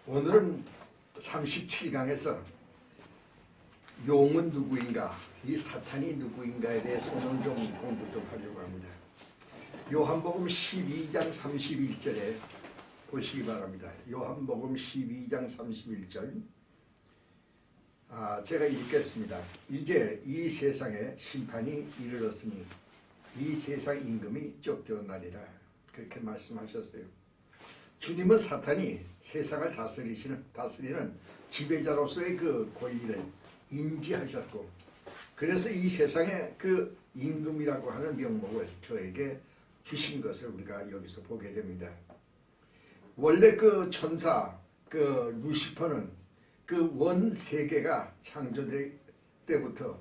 오늘은 37강에서 용은 누구인가, 이 사탄이 누구인가에 대해서 오늘 좀 공부 좀 하려고 합니다. 요한복음 12장 31절에 보시기 바랍니다. 요한복음 12장 31절 제가 읽겠습니다. 이제 이 세상에 심판이 이르렀으니 이 세상 임금이 쫓겨나리라. 그렇게 말씀하셨어요. 주님은 사탄이 세상을 다스리는 지배자로서의 그 권리를 인지하셨고, 그래서 이 세상의 그 임금이라고 하는 명목을 저에게 주신 것을 우리가 여기서 보게 됩니다. 원래 그 천사 그 루시퍼는 그 원 세계가 창조될 때부터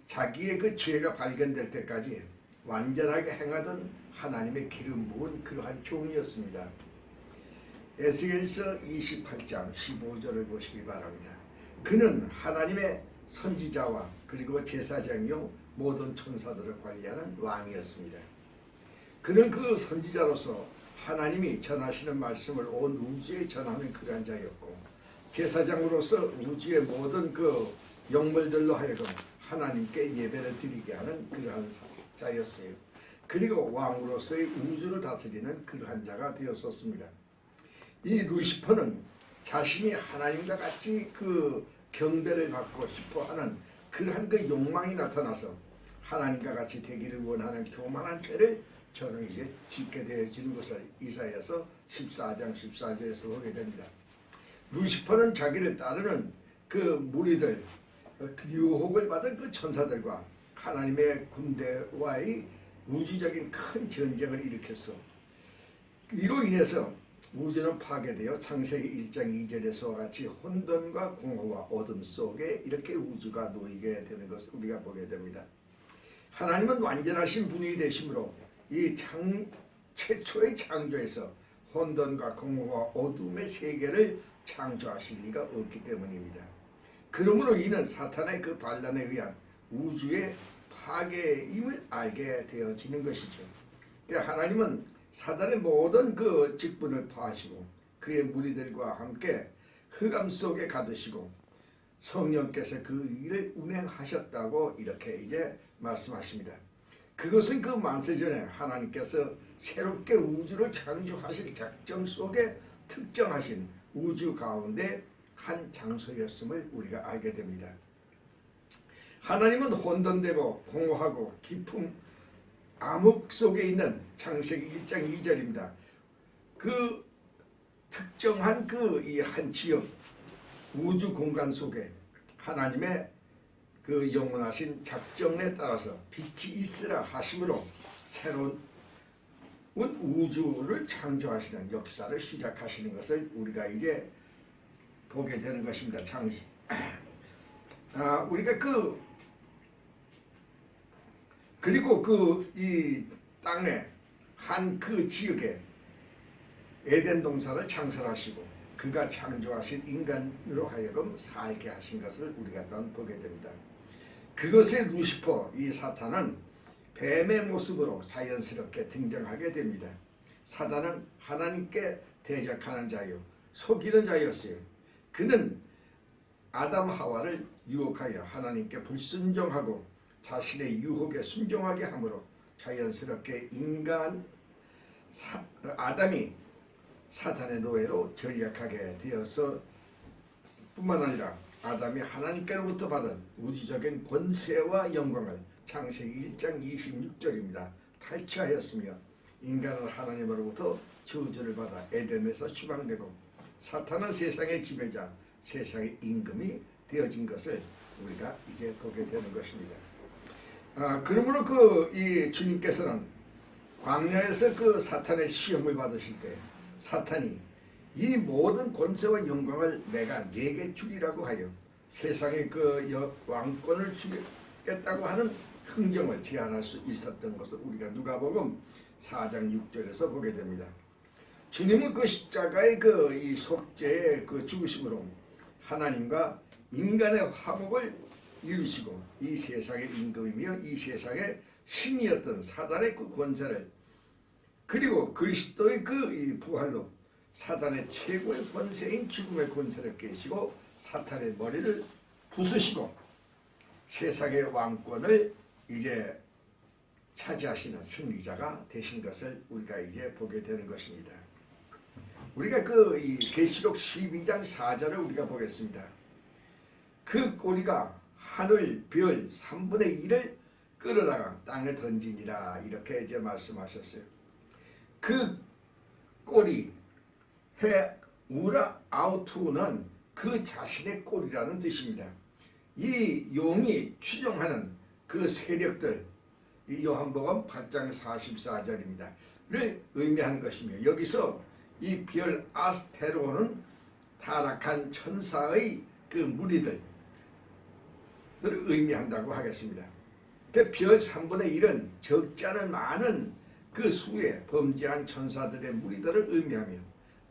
자기의 그 죄가 발견될 때까지 완전하게 행하던 하나님의 기름 부은 그러한 종이었습니다. 에스겔서 28장 15절을 보시기 바랍니다. 그는 하나님의 선지자와 그리고 제사장이요 모든 천사들을 관리하는 왕이었습니다. 그는 그 선지자로서 하나님이 전하시는 말씀을 온 우주에 전하는 그러한 자였고, 제사장으로서 우주의 모든 그 영물들로 하여금 하나님께 예배를 드리게 하는 그러한 자였어요. 그리고 왕으로서의 우주를 다스리는 그러한 자가 되었었습니다. 이 루시퍼는 자신이 하나님과 같이 그 경배를 받고 싶어하는 그러한 그 욕망이 나타나서 하나님과 같이 되기를 원하는 교만한 죄를 저는 이제 짓게 되어지는 것을 이사야서 14장 14절에서 보게 됩니다. 루시퍼는 자기를 따르는 그 무리들, 그 유혹을 받은 그 천사들과 하나님의 군대와의 우주적인 큰 전쟁을 일으켰어. 이로 인해서 우주는 파괴되어 창세기 1장 2절에서와 같이 혼돈과 공허와 어둠 속에 이렇게 우주가 놓이게 되는 것을 우리가 보게 됩니다. 하나님은 완전하신 분이 되심으로 이 최초의 창조에서 혼돈과 공허와 어둠의 세계를 창조하실 리가 없기 때문입니다. 그러므로 이는 사탄의 그 반란에 의한 우주의 파괴임을 알게 되어지는 것이죠. 하나님은 사단의 모든 그 직분을 파하시고 그의 무리들과 함께 흑암 속에 가두시고 성령께서 그 일을 운행하셨다고 이렇게 이제 말씀하십니다. 그것은 그 만세전에 하나님께서 새롭게 우주를 창조하실 작정 속에 특정하신 우주 가운데 한 장소였음을 우리가 알게 됩니다. 하나님은 혼돈되고 공허하고 깊은 암흑 속에 있는 창세기 1장 2절입니다. 그 특정한 그 이 한 지역 우주 공간 속에 하나님의 그 영원하신 작정에 따라서 빛이 있으라 하심으로 새로운 우주를 창조하시는 역사를 시작하시는 것을 우리가 이제 보게 되는 것입니다. 우리가 그리고 그 이 땅에 한 그 지역에 에덴 동산을 창설하시고 그가 창조하신 인간으로 하여금 살게 하신 것을 우리가 또한 보게 됩니다. 그것의 루시퍼 이 사탄은 뱀의 모습으로 자연스럽게 등장하게 됩니다. 사단은 하나님께 대적하는 자요 속이는 자였어요. 그는 아담 하와를 유혹하여 하나님께 불순종하고 자신의 유혹에 순종하게 하므로 자연스럽게 아담이 사탄의 노예로 전락하게 되어서 뿐만 아니라 아담이 하나님께로부터 받은 우주적인 권세와 영광을 창세기 1장 26절입니다. 탈취하였으며 인간은 하나님으로부터 저주를 받아 에덴에서 추방되고 사탄은 세상의 지배자, 세상의 임금이 되어진 것을 우리가 이제 보게 되는 것입니다. 그러므로 이 주님께서는 광야에서 그 사탄의 시험을 받으실 때 사탄이 이 모든 권세와 영광을 내가 네게 주리라고 하여 세상의 그 왕권을 주겠다고 하는 흥정을 제안할 수 있었던 것을 우리가 누가복음 4장 6절에서 보게 됩니다. 주님은 그 십자가의 그 이 속죄의 그 죽으심으로 하나님과 인간의 화목을 이루시고 이 세상의 임금이며 이 세상의 신이었던 사단의 그 권세를 그리고 그리스도의 그 이 부활로 사단의 최고의 권세인 죽음의 권세를 깨시고 사탄의 머리를 부수시고 세상의 왕권을 이제 차지하시는 승리자가 되신 것을 우리가 이제 보게 되는 것입니다. 우리가 이 계시록 12장 4절을 우리가 보겠습니다. 그 꼬리가 하늘 별 3분의 1을 끌어다가 땅에 던지니라 이렇게 이제 말씀하셨어요. 그 꼬리 해 우라 아우투는 그 자신의 꼬리라는 뜻입니다. 이 용이 추종하는 그 세력들 이 요한복음 8장 44절입니다. 를 의미하는 것이며 여기서 이 별 아스테로는 타락한 천사의 그 무리들을 의미한다고 하겠습니다. 그 별 3분의 1은 적지 않은 많은 그 수의 범죄한 천사들의 무리들을 의미하며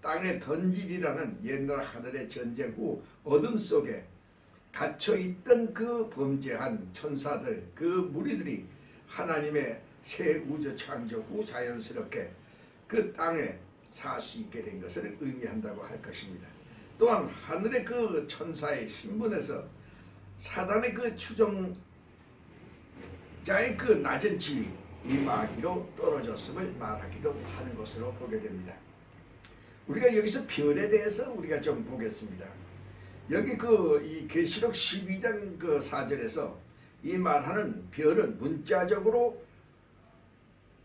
땅에 던지리라는 옛날 하늘의 전쟁 후 어둠 속에 갇혀있던 그 범죄한 천사들 그 무리들이 하나님의 새 우주 창조 후 자연스럽게 그 땅에 살 수 있게 된 것을 의미한다고 할 것입니다. 또한 하늘의 그 천사의 신분에서 사단의 그 추종자의 그 낮은 지위 이 마귀로 떨어졌음을 말하기도 하는 것으로 보게 됩니다. 우리가 여기서 별에 대해서 우리가 좀 보겠습니다. 여기 이 계시록 12장 그 4절에서 이 말하는 별은 문자적으로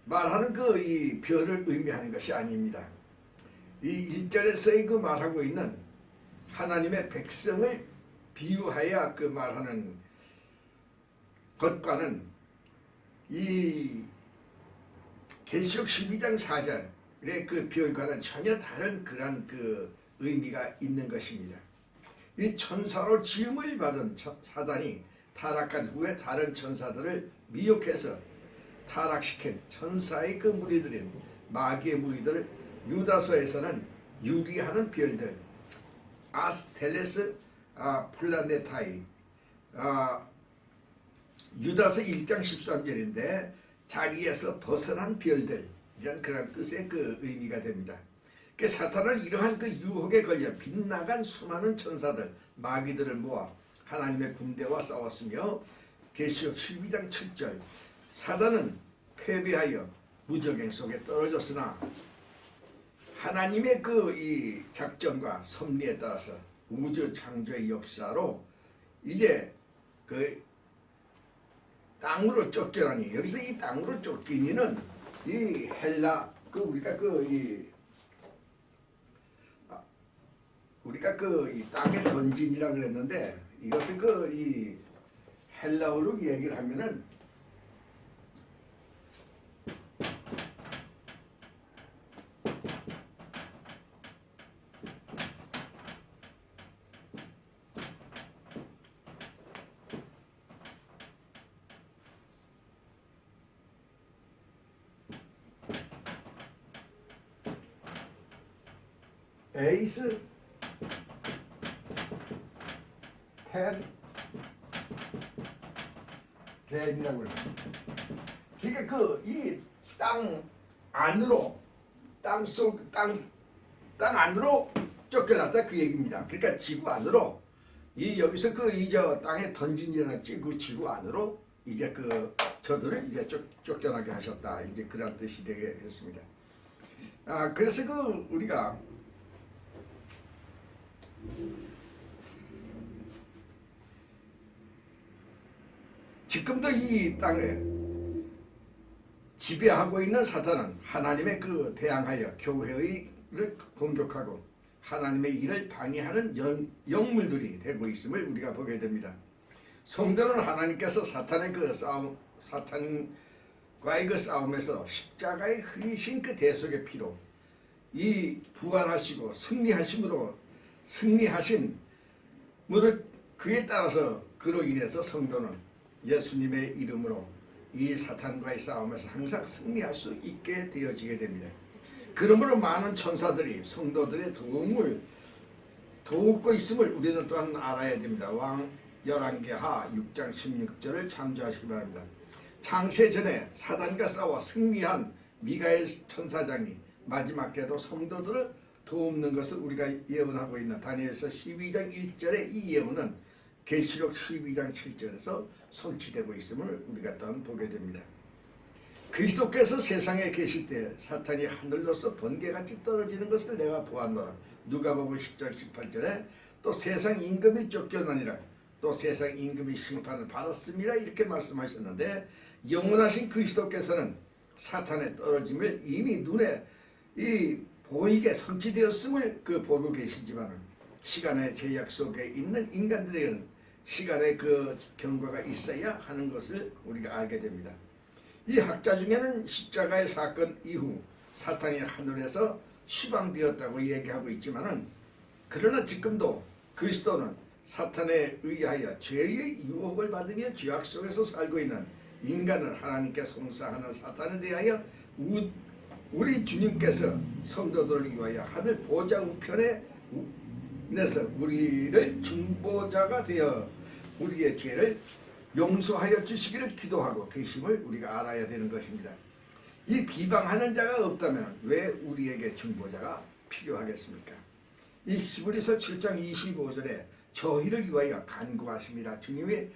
말하는 이 별을 의미하는 것이 아닙니다. 이 1절에서의 그 말하고 있는 하나님의 백성을 비유하여 그 말하는 것과는 이 계시록 12장 4절의 그 별과는 전혀 다른 그런 그 의미가 있는 것입니다. 이 천사로 지음을 받은 사단이 타락한 후에 다른 천사들을 미혹해서 타락시킨 천사의 그 무리들인 마귀의 무리들을 유다서에서는 유리하는 별들 아스텔레스 플라네타이 유다서 1장 13절인데 자리에서 벗어난 별들 이런 그런 뜻의 그 의미가 됩니다. 그 사탄은 이러한 그 유혹에 걸려 빗나간 수많은 천사들 마귀들을 모아 하나님의 군대와 싸웠으며 계시록 12장 7절 사단은 패배하여 무적행 속에 떨어졌으나 하나님의 이 작전과 섭리에 따라서 우주 창조의 역사로 이제 그 땅으로 쫓겨나니 여기서 이 땅으로 쫓기니는 이 헬라 우리가 이 땅에 던진이라 그랬는데 이것은 이 헬라어로 얘기를 하면은 에이스 덴이라고 그래요. 그러니까 이 땅 안으로 땅 안으로 쫓겨났다 그 얘기입니다. 그러니까 지구 안으로 여기서 저 땅에 던진이라는 그 지구 안으로 이제 저들을 이제 쫓겨나게 하셨다. 이제 그런 뜻이 되겠습니다. 그래서 우리가 지금도 이 땅에 지배하고 있는 사탄은 하나님의 대항하여 교회를 공격하고 하나님의 일을 방해하는 영물들이 되고 있음을 우리가 보게 됩니다. 성도는 하나님께서 사탄과의 싸움에서 십자가에 흘리신 그 대속의 피로 이 부활하시고 승리하신 그에 따라서 그로 인해서 성도는 예수님의 이름으로 이 사탄과의 싸움에서 항상 승리할 수 있게 되어지게 됩니다. 그러므로 많은 천사들이 성도들의 도움을 도우고 있음을 우리는 또한 알아야 됩니다. 왕 열왕기하 6장 16절을 참조하시기 바랍니다. 창세 전에 사단과 싸워 승리한 미가엘 천사장이 마지막 때도 성도들을 도움는 것을 우리가 예언하고 있는 다니엘서 12장 1절의 이 예언은 계시록 12장 7절에서 성취되고 있음을 우리가 또한 보게 됩니다. 그리스도께서 세상에 계실 때 사탄이 하늘로서 번개같이 떨어지는 것을 내가 보았노라. 누가복음 10장 18절에 또 세상 임금이 쫓겨나니라. 또 세상 임금이 심판을 받았습니다. 이렇게 말씀하셨는데 영원하신 그리스도께서는 사탄의 떨어짐을 이미 눈에 보이게 성취되었음을 보고 계시지만 시간의 제약 속에 있는 인간들에게는 시간의 경과가 있어야 하는 것을 우리가 알게 됩니다. 이 학자 중에는 십자가의 사건 이후 사탄이 하늘에서 추방되었다고 얘기하고 있지만은 그러나 지금도 그리스도는 사탄에 의하여 죄의 유혹을 받으며 죄악 속에서 살고 있는 인간을 하나님께 송사하는 사탄에 대하여 우리 주님께서 성도들을 위하여 하늘 보좌 우편에 내서 우리를 중보자가 되어 우리의 죄를 용서하여 주시기를 기도하고 계심을 우리가 알아야 되는 것입니다. 이 비방하는 자가 없다면 왜 우리에게 중보자가 필요하겠습니까? 이 히브리서 7장 25절에 저희를 위하여 간구하심이라. 주님의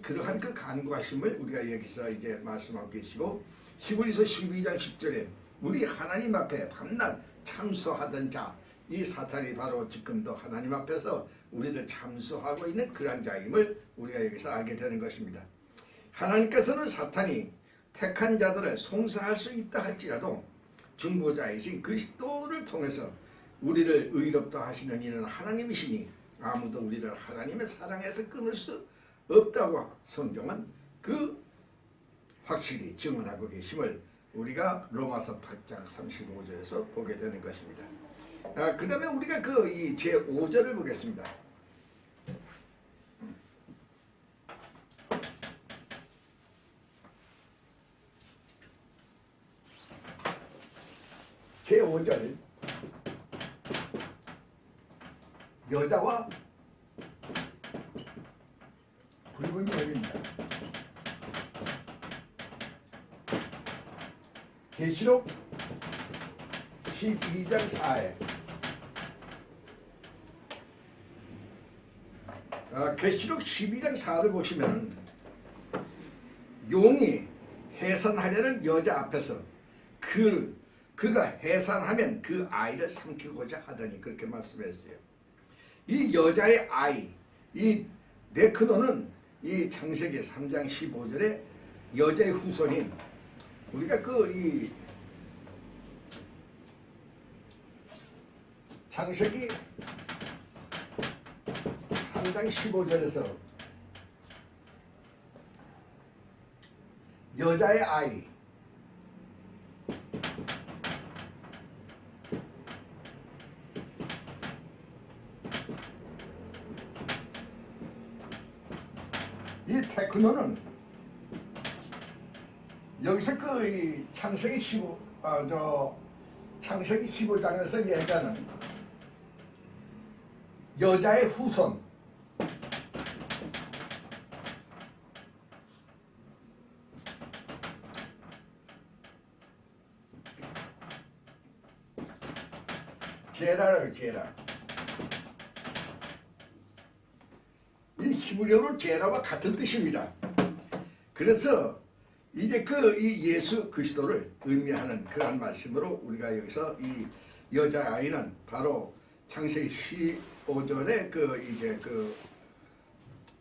그러한 그 간구하심을 우리가 여기서 이제 말씀하고 계시고 히브리서 12장 10절에 우리 하나님 앞에 밤낮 참소하던 자, 이 사탄이 바로 지금도 하나님 앞에서 우리를 참소하고 있는 그런 자임을 우리가 여기서 알게 되는 것입니다. 하나님께서는 사탄이 택한 자들을 송사할 수 있다 할지라도 중보자이신 그리스도를 통해서 우리를 의롭다 하시는 이는 하나님이시니 아무도 우리를 하나님의 사랑에서 끊을 수 없다고 성경은 확실히 증언하고 계심을 우리가 로마서 8장 35절에서 보게 되는 것입니다. 그 다음에 우리가 이 제5절을 보겠습니다. 제5절 여자와 붉은 여인입니다. 계시록 12장 4회 계시록 12장 4를 보시면 용이 해산하려는 여자 앞에서 그가 해산하면 그 아이를 삼키고자 하더니 그렇게 말씀했어요. 이 여자의 아이, 이 네크노는 이 창세기 3장 15절에 여자의 후손인 우리가 이 창세기 3장 15절에서 여자의 아이 이 테크노는 여기서 이 창세기 15장에서 얘기하는 여자의 후손 제라를 이 히브리어로 제라와 같은 뜻입니다. 그래서 이제 이 예수 그리스도를 의미하는 그러한 말씀으로 우리가 여기서 이 여자아이는 바로 창세기 15절에 이제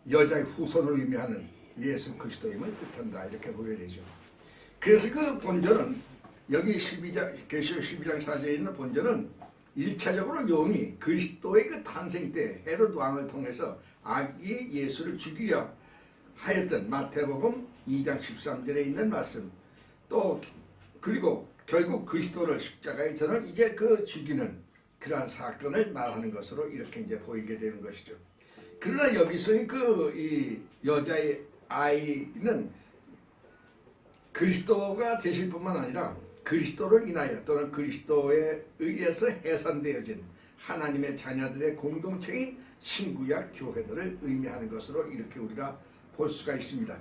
여자의 후손을 의미하는 예수 그리스도임을 뜻한다 이렇게 보게 되죠. 그래서 그 본절은 여기 계시록 12장 4절에 있는 본절은 1차적으로 용이 그리스도의 탄생 때 헤롯 왕을 통해서 아기 예수를 죽이려 하였던 마태복음 2장 13절에 있는 말씀 또 그리고 결국 그리스도를 십자가에 저는 이제 죽이는 그러한 사건을 말하는 것으로 이렇게 이제 보이게 되는 것이죠. 그러나 여기서의 이 여자의 아이는 그리스도가 되실 뿐만 아니라 그리스도를 인하여 또는 그리스도에 의해서 해산되어진 하나님의 자녀들의 공동체인 신구약 교회들을 의미하는 것으로 이렇게 우리가 볼 수가 있습니다.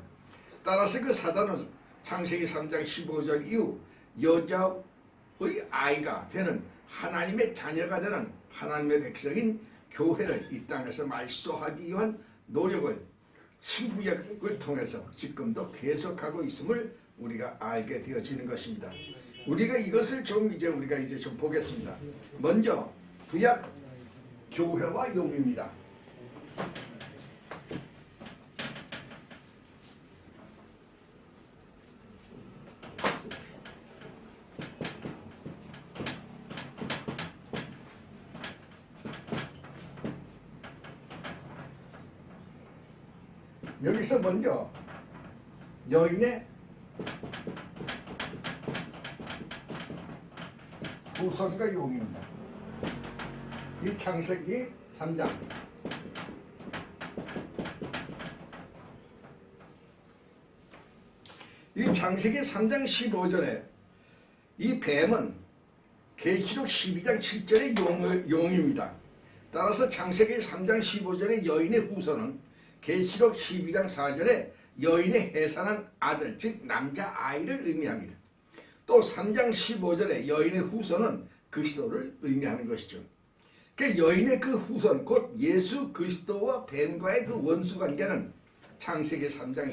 따라서 사단은 창세기 3장 15절 이후 여자의 아이가 되는 하나님의 자녀가 되는 하나님의 백성인 교회를 이 땅에서 말소하기 위한 노력을 신구약을 통해서 지금도 계속하고 있음을 우리가 알게 되어지는 것입니다. 우리가 이것을 우리가 이제 좀 보겠습니다. 먼저 구약 교회와 용입니다. 여기서 먼저 여인의 후손과 용입니다. 이 창세기 3장 이 창세기 3장 15절에 이 뱀은 계시록 12장 7절의 용입니다. 따라서 창세기 3장 15절의 여인의 후손은 계시록 12장 4절에 여인의 해산한 아들 즉 남자아이를 의미합니다. 또 3장 15절에 여인의 후손은 그리스도를 의미하는 것이죠. 그 여인의 그 후손 곧 예수 그리스도와 뱀과의 그 원수관계는 창세기 3장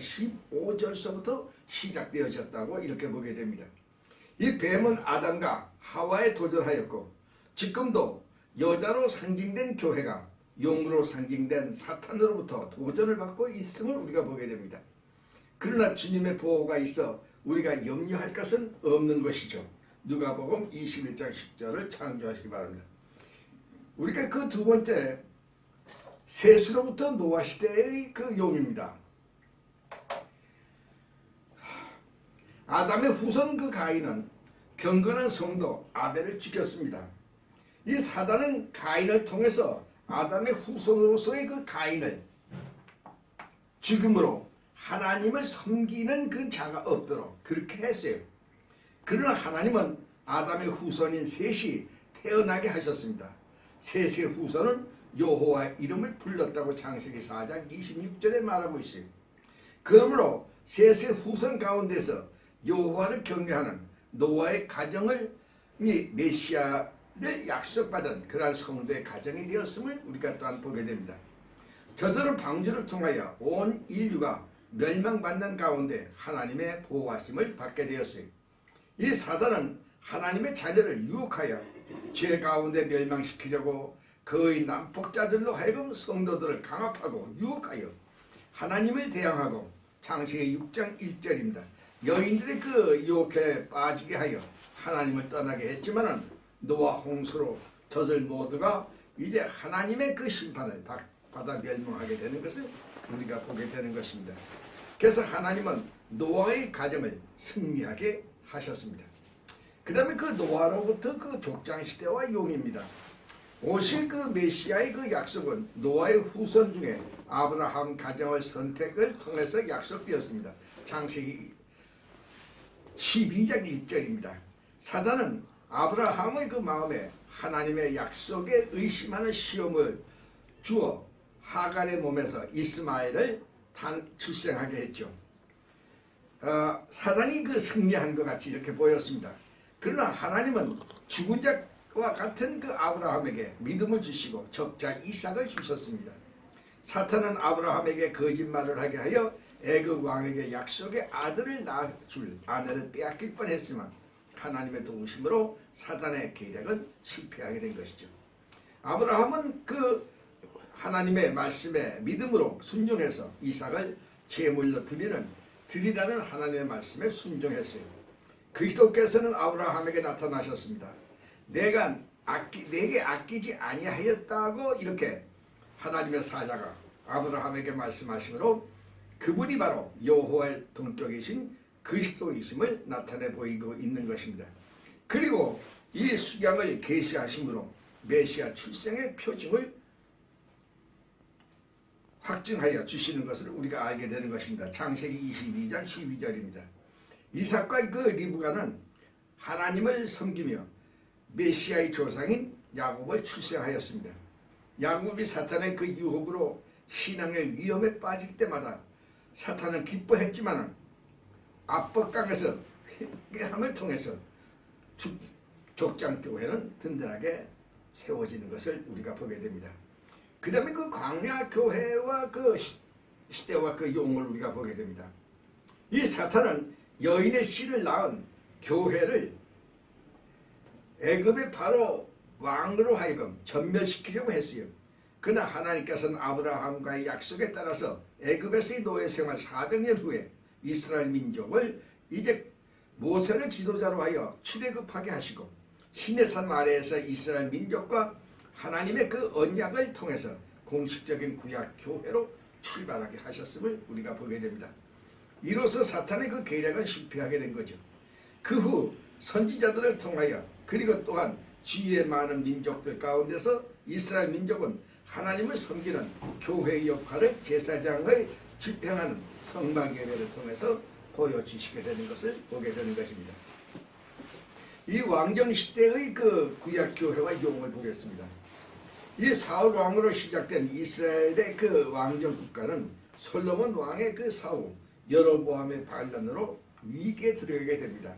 15절서부터 시작되어졌다고 이렇게 보게 됩니다. 이 뱀은 아담과 하와에 도전하였고 지금도 여자로 상징된 교회가 용으로 상징된 사탄으로부터 도전을 받고 있음을 우리가 보게 됩니다. 그러나 주님의 보호가 있어 우리가 염려할 것은 없는 것이죠. 누가복음 21장 10절을 참조하시기 바랍니다. 우리가 그 두 번째 셋으로부터 노아 시대의 그 용입니다. 아담의 후손 그 가인은 경건한 성도 아벨을 죽였습니다. 이 사단은 가인을 통해서 아담의 후손으로서의 그 가인을 죽음으로 하나님을 섬기는 그 자가 없도록 그렇게 했어요. 그러나 하나님은 아담의 후손인 셋이 태어나게 하셨습니다. 셋의 후손은 여호와의 이름을 불렀다고 창세기 4장 26절에 말하고 있어요. 그러므로 셋의 후손 가운데서 여호와를 경외하는 노아의 가정을 메시아를 약속받은 그러한 성도의 가정이 되었음을 우리가 또한 보게 됩니다. 저들은 방주를 통하여 온 인류가 멸망받는 가운데 하나님의 보호하심을 받게 되었어요. 이 사단은 하나님의 자녀를 유혹하여 죄 가운데 멸망시키려고 그의 난폭자들로 하여금 성도들을 강압하고 유혹하여 하나님을 대항하고 창세기 6장 1절입니다. 여인들이 그 유혹에 빠지게 하여 하나님을 떠나게 했지만은 노아 홍수로 저들 모두가 이제 하나님의 그 심판을 받아 멸망하게 되는 것을 우리가 보게 되는 것입니다. 그래서 하나님은 노아의 가정을 승리하게 하셨습니다. 그 다음에 그 노아로부터 그 족장 시대와 용입니다. 오실 그 메시아의 그 약속은 노아의 후손 중에 아브라함 가정을 선택을 통해서 약속되었습니다. 창세기 12장 1절입니다. 사단은 아브라함의 그 마음에 하나님의 약속에 의심하는 시험을 주어 하갈의 몸에서 이스마엘을 출생하게 했죠. 사단이 그 승리한 것 같이 이렇게 보였습니다. 그러나 하나님은 죽은 자와 같은 그 아브라함에게 믿음을 주시고 적자 이삭을 주셨습니다. 사탄은 아브라함에게 거짓말을 하게 하여 애굽 왕에게 약속의 아들을 낳아줄 아내를 빼앗길 뻔했지만 하나님의 도우심으로 사단의 계략은 실패하게 된 것이죠. 아브라함은 그 하나님의 말씀에 믿음으로 순종해서 이삭을 제물로 드리라는 하나님의 말씀에 순종했어요. 그리스도께서는 아브라함에게 나타나셨습니다. 내게 아끼지 아니하였다고 이렇게 하나님의 사자가 아브라함에게 말씀하시므로 그분이 바로 여호와의 동격이신 그리스도이심을 나타내 보이고 있는 것입니다. 그리고 이 수양을 계시하심으로 메시아 출생의 표징을 확증하여 주시는 것을 우리가 알게 되는 것입니다. 창세기 22장 12절입니다. 이삭과 그 리브가는 하나님을 섬기며 메시아의 조상인 야곱을 출생하였습니다. 야곱이 사탄의 그 유혹으로 신앙의 위험에 빠질 때마다 사탄은 기뻐했지만 압박강에서 회개함을 통해서 족장교회는 든든하게 세워지는 것을 우리가 보게 됩니다. 그 다음에 그 광야교회와 그 시대와 그 용을 우리가 보게 됩니다. 이 사탄은 여인의 씨를 낳은 교회를 애굽의 바로 왕으로 하여금 전멸시키려고 했어요. 그러나 하나님께서는 아브라함과의 약속에 따라서 애굽에서의 노예 생활 400년 후에 이스라엘 민족을 이제 모세를 지도자로 하여 출애굽하게 하시고 시내산 아래에서 이스라엘 민족과 하나님의 그 언약을 통해서 공식적인 구약 교회로 출발하게 하셨음을 우리가 보게 됩니다. 이로써 사탄의 그 계략은 실패하게 된 거죠. 그 후 선지자들을 통하여 그리고 또한 주위의 많은 민족들 가운데서 이스라엘 민족은 하나님을 섬기는 교회의 역할을 제사장의 집행하는 성막 예배를 통해서 보여주시게 되는 것을 보게 되는 것입니다. 이 왕정 시대의 그 구약 교회와 용을 보겠습니다. 이 사울 왕으로 시작된 이스라엘의 그 왕정 국가는 솔로몬 왕의 그 사후 여로보암의 반란으로 위기에 들어가게 됩니다.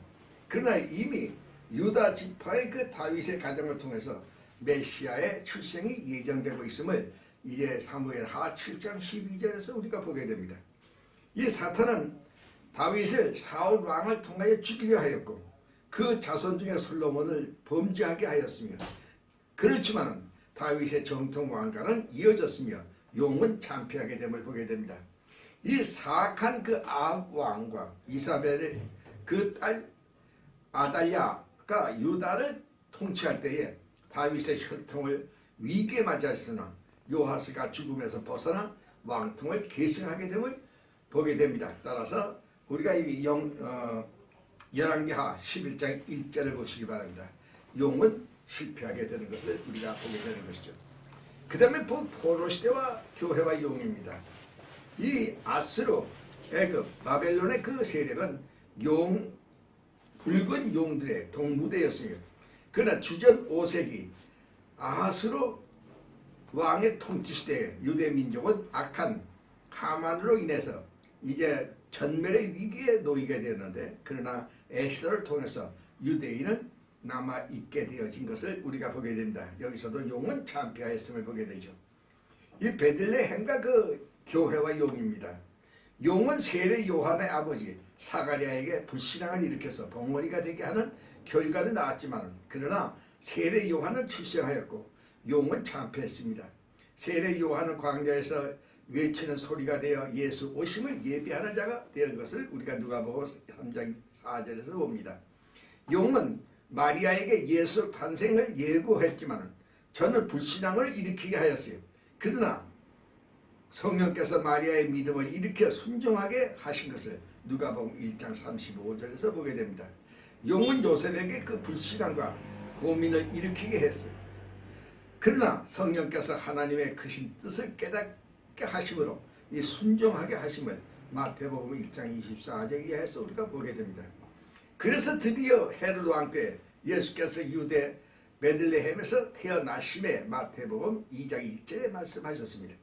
그러나 이미 유다 지파의 그 다윗의 가정을 통해서 메시아의 출생이 예정되고 있음을 이제 사무엘하 7장 12절에서 우리가 보게 됩니다. 이 사탄은 다윗을 사울 왕을 통하여 죽이려 하였고 그 자손 중에 솔로몬을 범죄하게 하였으며 그렇지만 다윗의 정통 왕가는 이어졌으며 용은 참패하게 됨을 보게 됩니다. 이 사악한 그 아합 왕과 이사벨의 그 딸 아달랴가 유다를 통치할 때에 다윗의 혈통을 위기에 맞았으나 요하스가 죽음에서 벗어나 왕통을 계승하게 됨을 보게 됩니다. 따라서 우리가 이 열왕기하 11장 1절을 보시기 바랍니다. 용은 실패하게 되는 것을 우리가 보게 되는 것이죠. 그 다음에 포로 시대와 교회와 용입니다. 이 아스로, 애굽, 바벨론의 그 세력은 붉은 용들의 동무대였으며 그러나 주전 5세기 아하스로 왕의 통치 시대에 유대 민족은 악한 하만으로 인해서 이제 전멸의 위기에 놓이게 되었는데 그러나 에스더를 통해서 유대인은 남아있게 되어진 것을 우리가 보게 됩니다. 여기서도 용은 참패하였음을 보게 되죠. 이 베들레헴과 그 교회와 용입니다. 용은 세례 요한의 아버지 사가랴에게 불신앙을 일으켜서 벙어리가 되게 하는 결과는 나왔지만 그러나 세례 요한은 출생하였고 용은 참패했습니다. 세례 요한은 광야에서 외치는 소리가 되어 예수 오심을 예비하는 자가 된 것을 우리가 누가복음 3장 4절에서 봅니다. 용은 마리아에게 예수 탄생을 예고했지만 저는 불신앙을 일으키게 하였어요. 그러나 성령께서 마리아의 믿음을 일으켜 순종하게 하신 것을 누가복음 1장 35절에서 보게 됩니다. 용은 요셉에게 그 불신앙과 고민을 일으키게 했어요. 그러나 성령께서 하나님의 크신 뜻을 깨닫게 하심으로 이 순종하게 하심을 마태복음 1장 24절 이하에서 우리가 보게 됩니다. 그래서 드디어 헤로드 왕 때 예수께서 유대 베들레헴에서 태어나심에 마태복음 2장 1절에 말씀하셨습니다.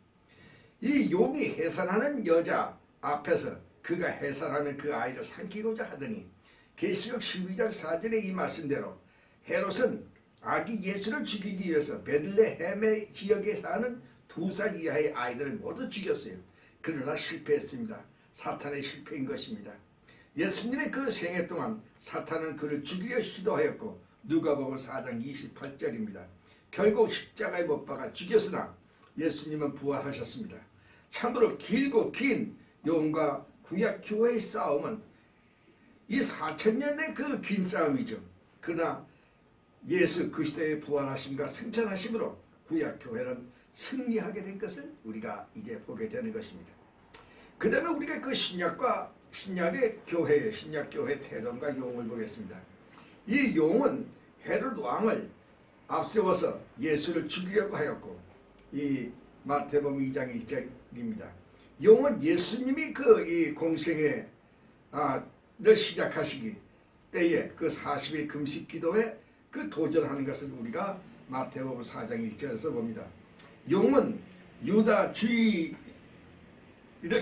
이 용이 해산하는 여자 앞에서 그가 해산하는 그 아이를 삼키고자 하더니 계시록 12장 4절의 이 말씀대로 헤롯은 아기 예수를 죽이기 위해서 베들레헴의 지역에 사는 2살 이하의 아이들을 모두 죽였어요. 그러나 실패했습니다. 사탄의 실패인 것입니다. 예수님의 그 생애 동안 사탄은 그를 죽이려 시도하였고 누가복음 4장 28절입니다. 결국 십자가에 못 박아 죽였으나 예수님은 부활하셨습니다. 참으로 길고 긴 용과 구약 교회의 싸움은 이 4000년의 그 긴 싸움이죠. 그러나 예수 그리스도의 부활하심과 승천하심으로 구약 교회는 승리하게 된 것을 우리가 이제 보게 되는 것입니다. 그 다음에 우리가 그 신약의 교회의 신약교회 태동과 용을 보겠습니다. 이 용은 헤롯 왕을 앞세워서 예수를 죽이려고 하였고 이 마태복음 2장 1절입니다. 용은 예수님이 그 이 공생애를 시작하시기 때에 그 40일 금식 기도에 그 도전하는 것을 우리가 마태복음 4장 1절에서 봅니다. 용은 유다 주의를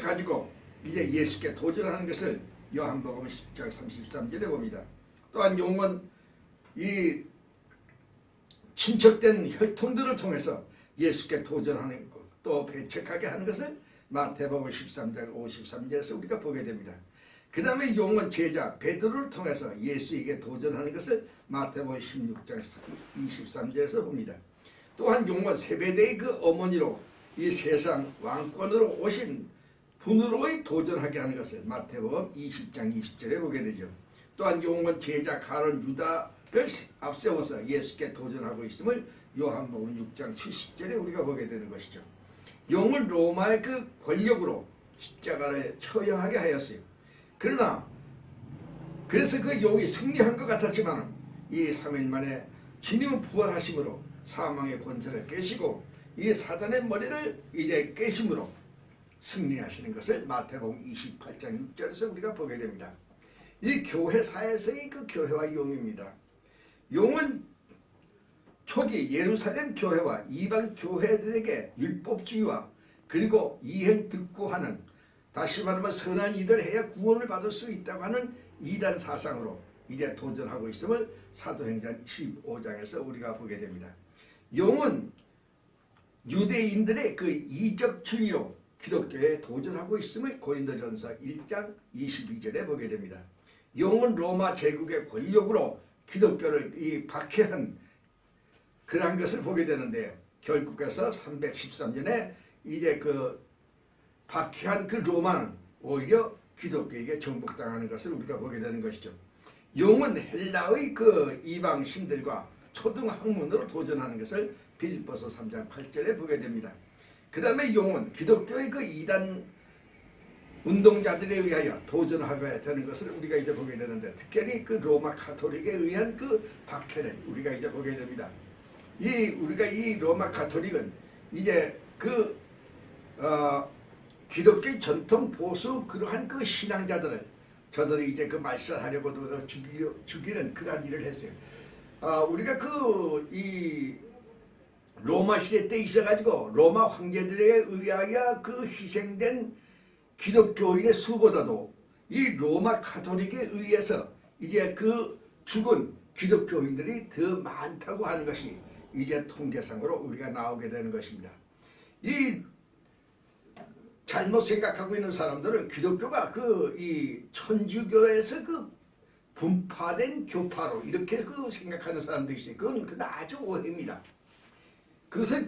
가지고 이제 예수께 도전하는 것을 요한복음 10장 33절에 봅니다. 또한 용은 이 친척된 혈통들을 통해서 예수께 도전하는 것, 또 배척하게 하는 것을 마태복음 13장 53절에서 우리가 보게 됩니다. 그 다음에 용은 제자 베드로를 통해서 예수에게 도전하는 것을 마태복음 16장 23절에서 봅니다. 또한 용은 세베대의 그 어머니로 이 세상 왕권으로 오신 분으로의 도전하게 하는 것을 마태복음 20장 20절에 보게 되죠. 또한 용은 제자 가론 유다를 앞세워서 예수께 도전하고 있음을 요한복음 6장 70절에 우리가 보게 되는 것이죠. 용은 로마의 그 권력으로 십자가를 처형하게 하였어요. 그러나 그래서 그 용이 승리한 것 같았지만 이 3일 만에 주님은 부활하심으로 사망의 권세를 깨시고 이 사단의 머리를 이제 깨심으로 승리하시는 것을 마태복음 28장 6절에서 우리가 보게 됩니다. 이 교회사에서의 그 교회와 용입니다. 용은 초기 예루살렘 교회와 이방 교회들에게 율법주의와 그리고 이행 득구하는, 다시 말하면 선한 일을 해야 구원을 받을 수 있다고 하는 이단 사상으로 이제 도전하고 있음을 사도행전 15장에서 우리가 보게 됩니다. 용은 유대인들의 그 이적주의로 기독교에 도전하고 있음을 고린도전서 1장 22절에 보게 됩니다. 용은 로마 제국의 권력으로 기독교를 이 박해한 그러한 것을 보게 되는데, 결국에서 313년에 이제 그 박해한 그 로마는 오히려 기독교에게 정복당하는 것을 우리가 보게 되는 것이죠. 용은 헬라의 그 이방 신들과 초등 학문으로 도전하는 것을 빌립보서 3장 8절에 보게 됩니다. 그 다음에 용은 기독교의 그 이단 운동자들에 의하여 도전하게 되는 것을 우리가 이제 보게 되는데, 특별히 그 로마 가톨릭에 의한 그 박해를 우리가 이제 보게 됩니다. 우리가 이 로마 가톨릭은 이제 그 기독교의 전통 보수 그러한 그 신앙자들을 저들이 이제 그 말살하려고도 죽이는 그러한 일을 했어요. 우리가 이 로마 시대 때 있어가지고 로마 황제들에 의하여 그 희생된 기독교인의 수보다도 이 로마 가톨릭에 의해서 이제 그 죽은 기독교인들이 더 많다고 하는 것이 이제 통계상으로 우리가 나오게 되는 것입니다. 이 잘못 생각하고 있는 사람들은 기독교가 이 천주교에서 그 분파된 교파로 이렇게 그 생각하는 사람도 있어요. 그건 아주 오해입니다. 그것은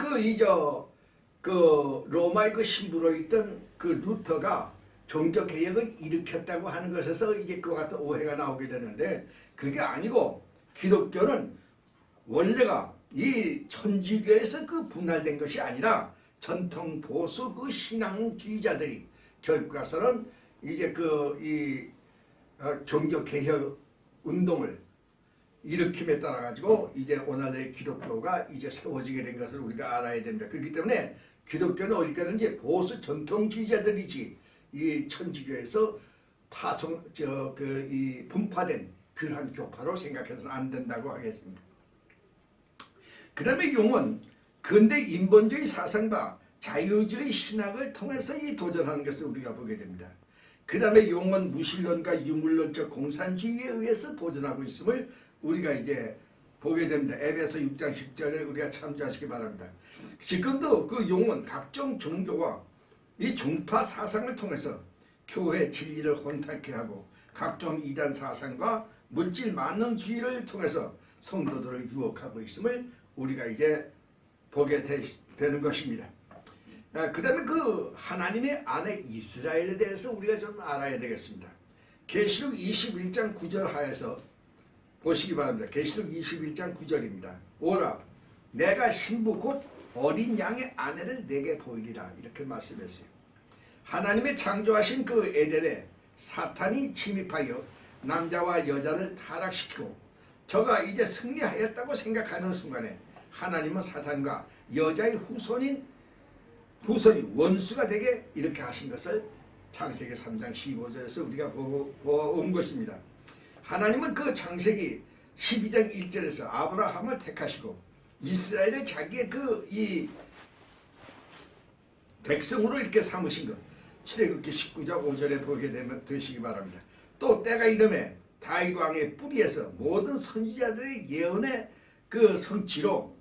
로마의 그 신부로 있던 그 루터가 종교 개혁을 일으켰다고 하는 것에서 이제 그와 같은 오해가 나오게 되는데, 그게 아니고 기독교는 원래가 이 천주교에서 그 분할된 것이 아니라 전통 보수 그 신앙주의자들이 결국 가서는 이제 종교 개혁 운동을 일으킴에 따라 가지고 이제 오늘의 기독교가 이제 세워지게 된 것을 우리가 알아야 됩니다. 그렇기 때문에 기독교는 어디까지인지 보수 전통주의자들이지 이 천주교에서 분파된 그러한 교파로 생각해서는 안 된다고 하겠습니다. 그 다음에 용은 근대 인본주의 사상과 자유주의 신학을 통해서 이 도전하는 것을 우리가 보게 됩니다. 그 다음에 용은 무신론과 유물론적 공산주의에 의해서 도전하고 있음을 우리가 이제 보게 됩니다. 에베소 6장 10절에 우리가 참조하시기 바랍니다. 지금도 그 용은 각종 종교와 이 종파 사상을 통해서 교회 진리를 혼탁케 하고 각종 이단 사상과 물질 만능주의를 통해서 성도들을 유혹하고 있음을 우리가 이제 보게 되는 것입니다. 그 다음에 그 하나님의 아내 이스라엘에 대해서 우리가 좀 알아야 되겠습니다. 계시록 21장 9절 하에서 보시기 바랍니다. 계시록 21장 9절입니다. 오라 내가 신부 곧 어린 양의 아내를 내게 보이리라, 이렇게 말씀했어요. 하나님의 창조하신 그 에덴에 사탄이 침입하여 남자와 여자를 타락시키고 저가 이제 승리하였다고 생각하는 순간에 하나님은 사탄과 여자의 후손이 원수가 되게 이렇게 하신 것을 창세기 3장 15절에서 우리가 본 것입니다. 하나님은 그 창세기 12장 1절에서 아브라함을 택하시고 이스라엘을 자기의 이 백성으로 이렇게 삼으신 것, 출애굽기 19장 5절에 보게 되시기 바랍니다. 또 때가 이름에 다윗 왕의 뿌리에서 모든 선지자들의 예언의 그 성취로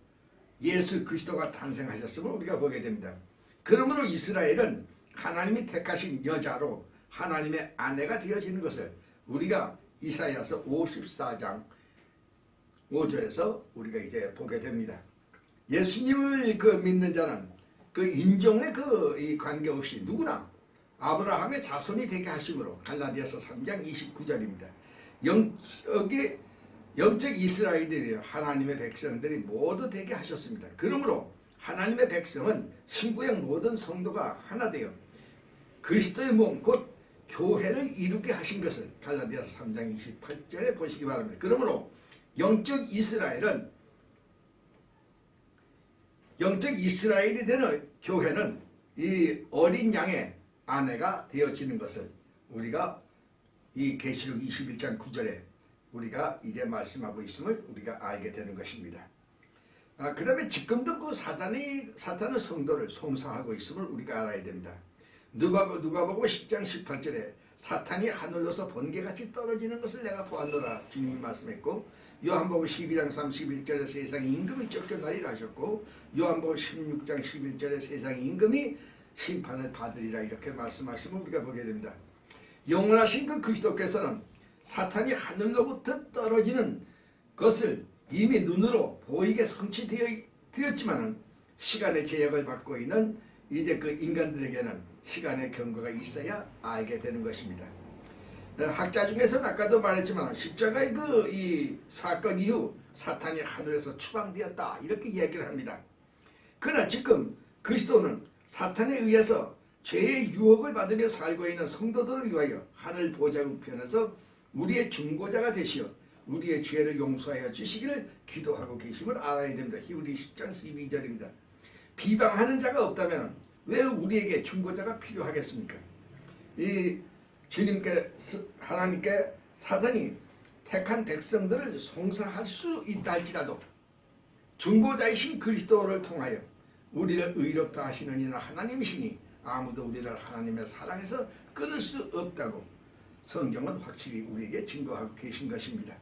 예수 그리스도가 탄생하셨음을 우리가 보게 됩니다. 그러므로 이스라엘은 하나님이 택하신 여자로 하나님의 아내가 되어지는 것을 우리가 이사야서 54장 5절에서 우리가 이제 보게 됩니다. 예수님을 믿는 자는 인종에 이 관계없이 누구나 아브라함의 자손이 되게 하심으로 갈라디아서 3장 29절입니다. 영적 이스라엘이 하나님의 백성들이 모두 되게 하셨습니다. 그러므로 하나님의 백성은 신구약 모든 성도가 하나 되어 그리스도의 몸 곧 교회를 이루게 하신 것을 갈라디아서 3장 28절에 보시기 바랍니다. 그러므로 영적 이스라엘이 되는 교회는 이 어린 양의 아내가 되어지는 것을 우리가 이 계시록 21장 9절에 우리가 이제 말씀하고 있음을 우리가 알게 되는 것입니다. 그 다음에 지금도 그 사탄의 성도를 송사하고 있음을 우리가 알아야 됩니다. 누가복음 10장 18절에 사탄이 하늘로서 번개같이 떨어지는 것을 내가 보았노라 주님이 말씀했고, 요한복음 12장 31절에 세상의 임금이 쫓겨나리라 하셨고, 요한복음 16장 11절에 세상의 임금이 심판을 받으리라 이렇게 말씀하시면 우리가 보게 됩니다. 영원하신 그 그리스도께서는 사탄이 하늘로부터 떨어지는 것을 이미 눈으로 보이게 성취되었지만은 시간의 제약을 받고 있는 이제 그 인간들에게는 시간의 경과가 있어야 알게 되는 것입니다. 학자 중에서는 아까도 말했지만 십자가의 이 사건 이후 사탄이 하늘에서 추방되었다 이렇게 이야기를 합니다. 그러나 지금 그리스도는 사탄에 의해서 죄의 유혹을 받으며 살고 있는 성도들을 위하여 하늘 보좌 우편에서 우리의 중보자가 되시어 우리의 죄를 용서하여 주시기를 기도하고 계심을 알아야 됩니다. 히브리 10장 12절입니다. 비방하는 자가 없다면 왜 우리에게 중보자가 필요하겠습니까? 이 하나님께 사탄이 택한 백성들을 송사할 수 있다 할지라도 중보자이신 그리스도를 통하여 우리를 의롭다 하시는 이는 하나님이시니 아무도 우리를 하나님의 사랑에서 끊을 수 없다고 성경은 확실히 우리에게 증거하고 계신 것입니다.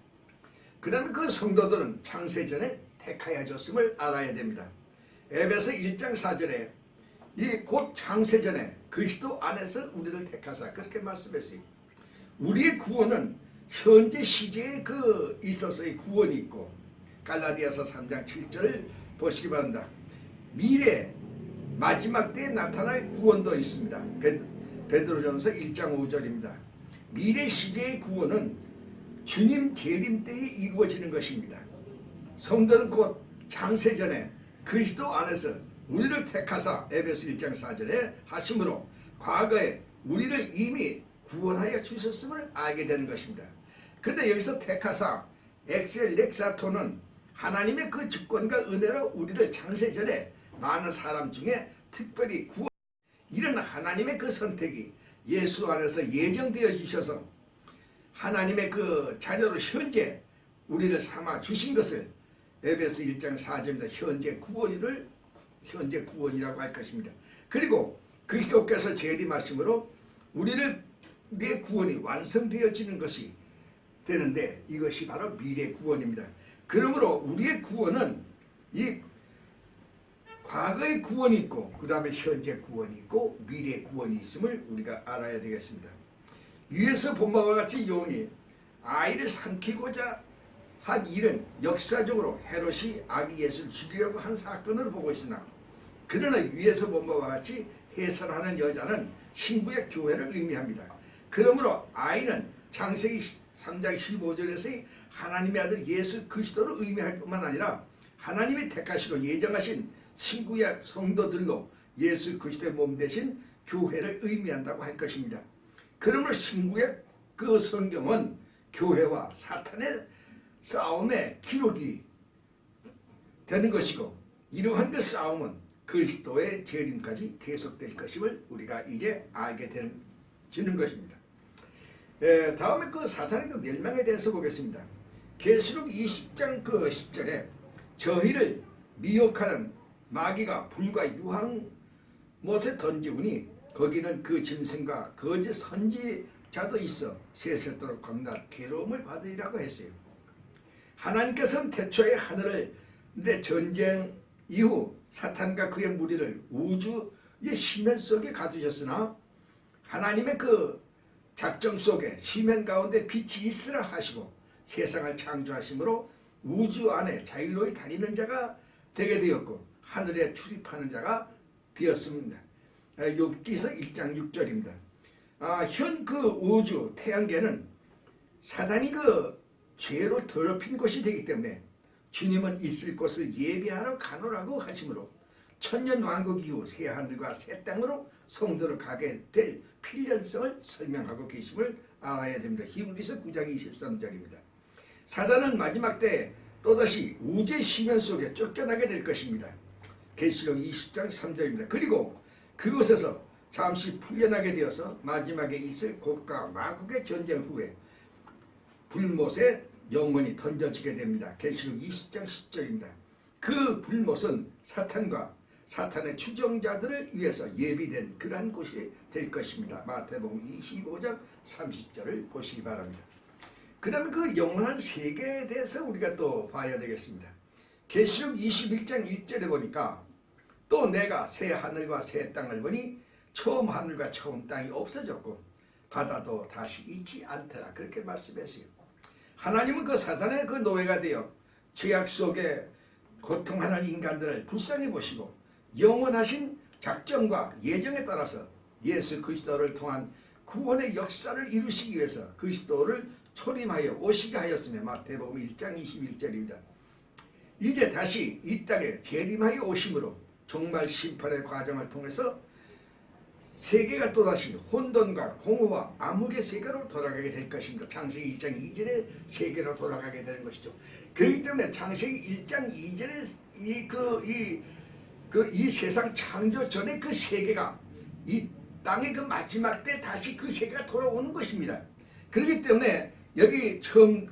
그 다음에 그 성도들은 창세전에 택하여졌음을 알아야 됩니다. 에베소 1장 4절에 이 곧 창세전에 그리스도 안에서 우리를 택하사 그렇게 말씀했어요. 우리의 구원은 현재 시제에 있어서의 구원이 있고, 갈라디아서 3장 7절을 보시기 바랍니다. 미래 마지막 때에 나타날 구원도 있습니다. 베드로전서 1장 5절입니다. 미래 시제의 구원은 주님 재림 때에 이루어지는 것입니다. 성도는 곧 창세전에 그리스도 안에서 우리를 택하사 에베소 1장 4절에 하심으로 과거에 우리를 이미 구원하여 주셨음을 알게 되는 것입니다. 그런데 여기서 택하사 엑셀렉사토는 하나님의 그 주권과 은혜로 우리를 창세전에 많은 사람 중에 특별히 구원, 이런 하나님의 그 선택이 예수 안에서 예정되어 주셔서 하나님의 그 자녀로 현재 우리를 삼아 주신 것을 에베소 1장 4절입니다. 현재 구원이라고 할 것입니다. 그리고 그리스도께서 재림하심으로 내 구원이 완성되어지는 것이 되는데 이것이 바로 미래 구원입니다. 그러므로 우리의 구원은 이 과거의 구원이 있고 그 다음에 현재 구원이 있고 미래 구원이 있음을 우리가 알아야 되겠습니다. 위에서 본 바와 같이 용이 아이를 삼키고자 한 일은 역사적으로 헤롯이 아기 예수를 죽이려고 한 사건을 보고 있으나, 그러나 위에서 본 바와 같이 해설하는 여자는 신구약 교회를 의미합니다. 그러므로 아이는 창세기 3장 15절에서의 하나님의 아들 예수 그리스도를 의미할 뿐만 아니라 하나님이 택하시고 예정하신 신구약 성도들로 예수 그리스도의 몸 대신 교회를 의미한다고 할 것입니다. 그러므로 신구약 그 성경은 교회와 사탄의 싸움의 기록이 되는 것이고, 이러한 그 싸움은 그리스도의 재림까지 계속될 것임을 우리가 이제 알게 되는 것입니다. 다음에 그 사탄의 그 멸망에 대해서 보겠습니다. 계시록 20장 10절에 저희를 미혹하는 마귀가 불과 유황못에 던지우니 거기는 그 짐승과 거짓 선지자도 있어 세세토록 광날 괴로움을 받으리라고 했어요. 하나님께서는 태초에 하늘을 전쟁 이후 사탄과 그의 무리를 우주의 심연 속에 가두셨으나 하나님의 그 작정 속에 심연 가운데 빛이 있으라 하시고 세상을 창조하심으로 우주 안에 자유로이 다니는 자가 되게 되었고 하늘에 출입하는 자가 되었습니다. 욥기서 1장 6절입니다. 현 그 우주 태양계는 사단이 그 죄로 더럽힌 곳이 되기 때문에 주님은 있을 곳을 예비하러 가노라고 하시므로 천년 왕국 이후 새 하늘과 새 땅으로 성도를 가게 될 필연성을 설명하고 계심을 알아야 됩니다. 히브리서 9장 23절입니다. 사단은 마지막 때 또다시 우주의 심연 속에 쫓겨나게 될 것입니다. 계시록 20장 3절입니다. 그리고 그곳에서 잠시 풀려나게 되어서 마지막에 있을 곡과 마국의 전쟁 후에 불못에 영원히 던져지게 됩니다. 계시록 20장 10절입니다. 그 불못은 사탄과 사탄의 추종자들을 위해서 예비된 그러한 곳이 될 것입니다. 마태복음 25장 30절을 보시기 바랍니다. 그 다음에 그 영원한 세계에 대해서 우리가 또 봐야 되겠습니다. 계시록 21장 1절에 보니까 또 내가 새 하늘과 새 땅을 보니 처음 하늘과 처음 땅이 없어졌고 바다도 다시 있지 않더라. 그렇게 말씀했어요. 하나님은 그 사탄의 그 노예가 되어 죄악 속에 고통하는 인간들을 불쌍히 보시고 영원하신 작정과 예정에 따라서 예수 그리스도를 통한 구원의 역사를 이루시기 위해서 그리스도를 초림하여 오시게 하였으며 마태복음 1장 21절입니다. 이제 다시 이 땅에 재림하여 오심으로 종말 심판의 과정을 통해서 세계가 또다시 혼돈과 공허와 암흑의 세계로 돌아가게 될 것입니다. 창세기 1장 2절의 세계로 돌아가게 되는 것이죠. 그렇기 때문에 창세기 1장 2절의 이 세상 창조 전에 그 세계가 이 땅의 그 마지막 때 다시 그 세계가 돌아오는 것입니다. 그렇기 때문에 여기 처음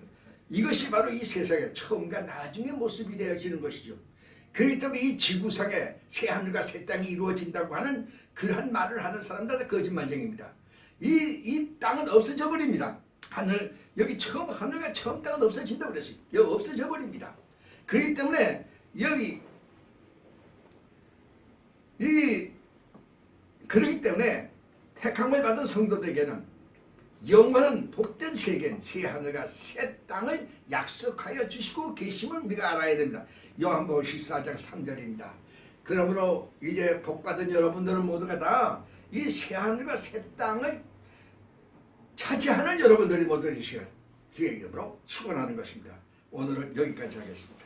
이것이 바로 이 세상의 처음과 나중의 모습이 되어지는 것이죠. 그렇기 때문에 이 지구상에 새 하늘과 새 땅이 이루어진다고 하는 그러한 말을 하는 사람들은 거짓말쟁입니다. 이 땅은 없어져 버립니다. 여기 처음 하늘과 처음 땅은 없어진다고 그랬어요. 여기 없어져 버립니다. 그렇기 때문에 여기 그렇기 때문에 택함을 받은 성도들에게는 영원한 복된 세계, 새 하늘과 새 땅을 약속하여 주시고 계심을 우리가 알아야 됩니다. 요한복음 14장 3절입니다. 그러므로 이제 복받은 여러분들은 모두가 다 이 새 하늘과 새 땅을 차지하는 여러분들이 모두 되시길 주의 이름으로 축원하는 것입니다. 오늘은 여기까지 하겠습니다.